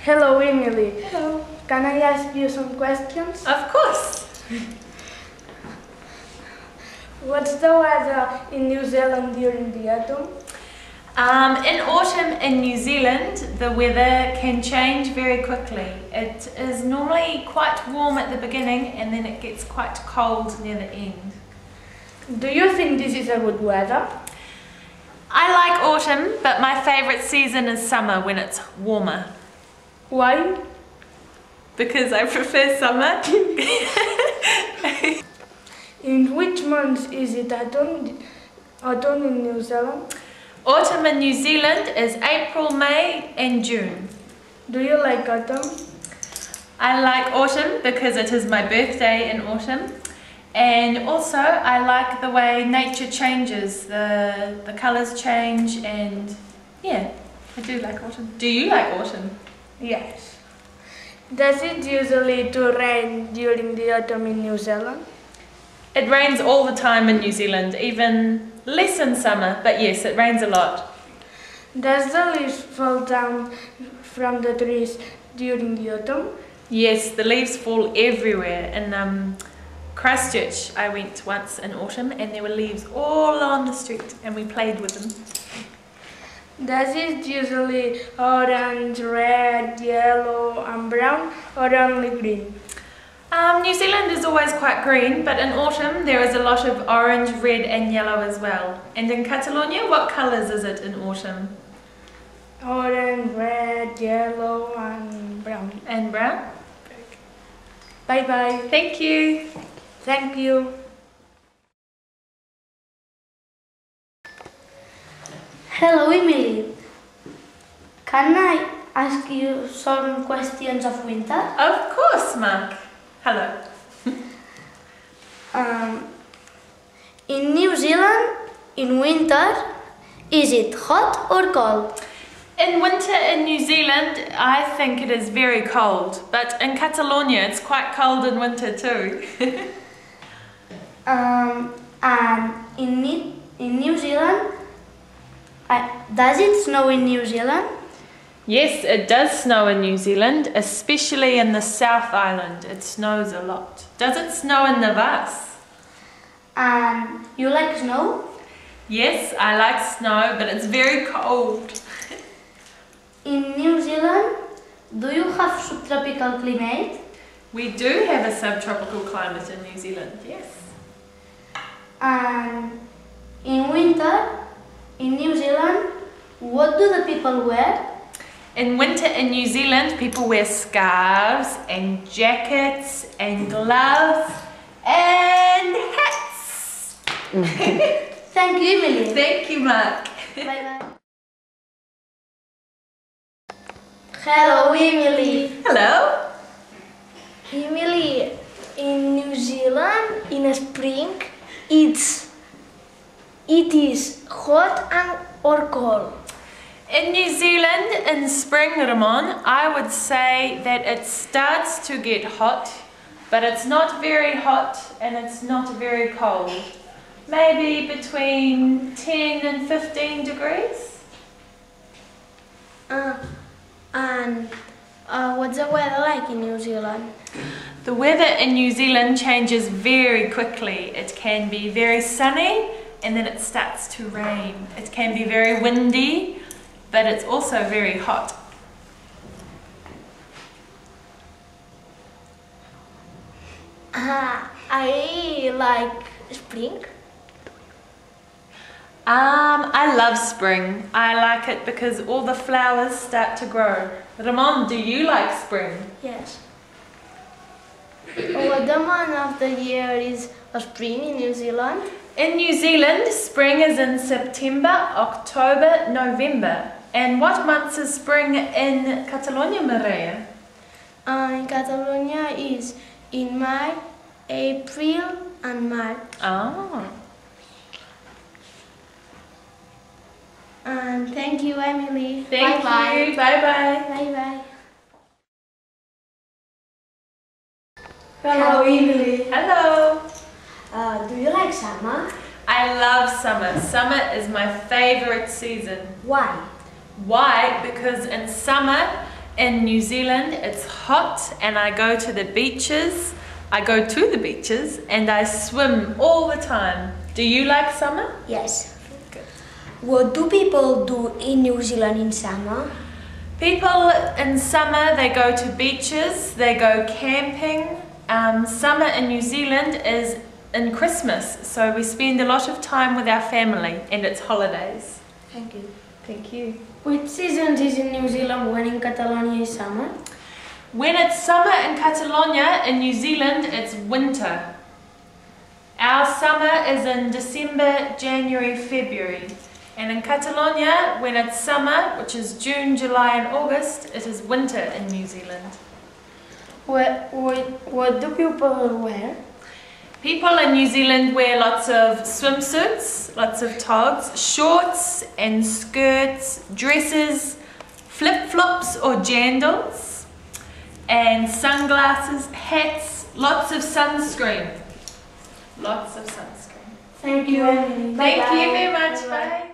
Hello, Emily. Hello. Can I ask you some questions? Of course. What's the weather in New Zealand during the autumn? In autumn in New Zealand, the weather can change very quickly. It is normally quite warm at the beginning and then it gets quite cold near the end. Do you think this is a good weather? I like autumn, but my favourite season is summer when it's warmer. Why? Because I prefer summer. In which month is it autumn in New Zealand? Autumn in New Zealand is April, May and June. Do you like autumn? I like autumn because it is my birthday in autumn. And also I like the way nature changes, the colours change, and yeah, I do like autumn. Do you like autumn? Yes. Does it usually rain during the autumn in New Zealand? It rains all the time in New Zealand, even less in summer, but yes, it rains a lot. Does the leaves fall down from the trees during the autumn? Yes, the leaves fall everywhere. In Christchurch, I went once in autumn and there were leaves all on the street and we played with them. Does it usually orange, red, yellow and brown or only green? New Zealand is always quite green, but in autumn there is a lot of orange, red and yellow as well. And in Catalonia, what colours is it in autumn? Orange, red, yellow and brown. And brown? Bye bye. Thank you. Thank you. Hello, Emily. Can I ask you some questions of winter? Of course, Mark. Hello. In New Zealand, in winter, is it hot or cold? In winter in New Zealand, I think it is very cold, but in Catalonia it's quite cold in winter too. And in New Zealand, does it snow in New Zealand? Yes, it does snow in New Zealand, especially in the South Island. It snows a lot. Does it snow in Navas? And you like snow? Yes, I like snow, but it's very cold. In New Zealand, do you have subtropical climate? We do have a subtropical climate in New Zealand, yes. And in winter, in New Zealand, what do the people wear? In winter in New Zealand, people wear scarves and jackets and gloves and hats. Thank you, Emily. Thank you, Mark. Bye-bye. Hello, Emily. Hello. Emily, in New Zealand, in spring, it is hot or cold? In New Zealand, in spring, Ramon, I would say that it starts to get hot, but it's not very hot and it's not very cold. Maybe between 10 and 15 degrees. And what's the weather like in New Zealand? The weather in New Zealand changes very quickly. It can be very sunny and then it starts to rain. It can be very windy, but it's also very hot. I like spring. I love spring. I like it because all the flowers start to grow. Ramon, do you like spring? Yes. What the month of the year is spring in New Zealand? In New Zealand, spring is in September, October, November. And what months is spring in Catalonia, Maria? In Catalonia is in May, April and March. Oh. And thank you, Emily. Thank you. Bye-bye. Bye-bye. Hello, Emily. Hello. Do you like summer? I love summer. Summer is my favorite season. Why? Why? Because in summer in New Zealand it's hot and I go to the beaches. I go to the beaches and I swim all the time. Do you like summer? Yes. Good. What do people do in New Zealand in summer? People in summer, they go to beaches, they go camping. Summer in New Zealand is in Christmas, so we spend a lot of time with our family and it's holidays. Thank you. Thank you. Which season is in New Zealand when in Catalonia is summer? When it's summer in Catalonia, in New Zealand, it's winter. Our summer is in December, January, February. And in Catalonia, when it's summer, which is June, July and August, it is winter in New Zealand. What do people wear? People in New Zealand wear lots of swimsuits, lots of togs, shorts and skirts, dresses, flip-flops or jandals, and sunglasses, hats, lots of sunscreen. Lots of sunscreen. Thank you, Emily. Thank Bye-bye. you very much. Bye-bye. Bye.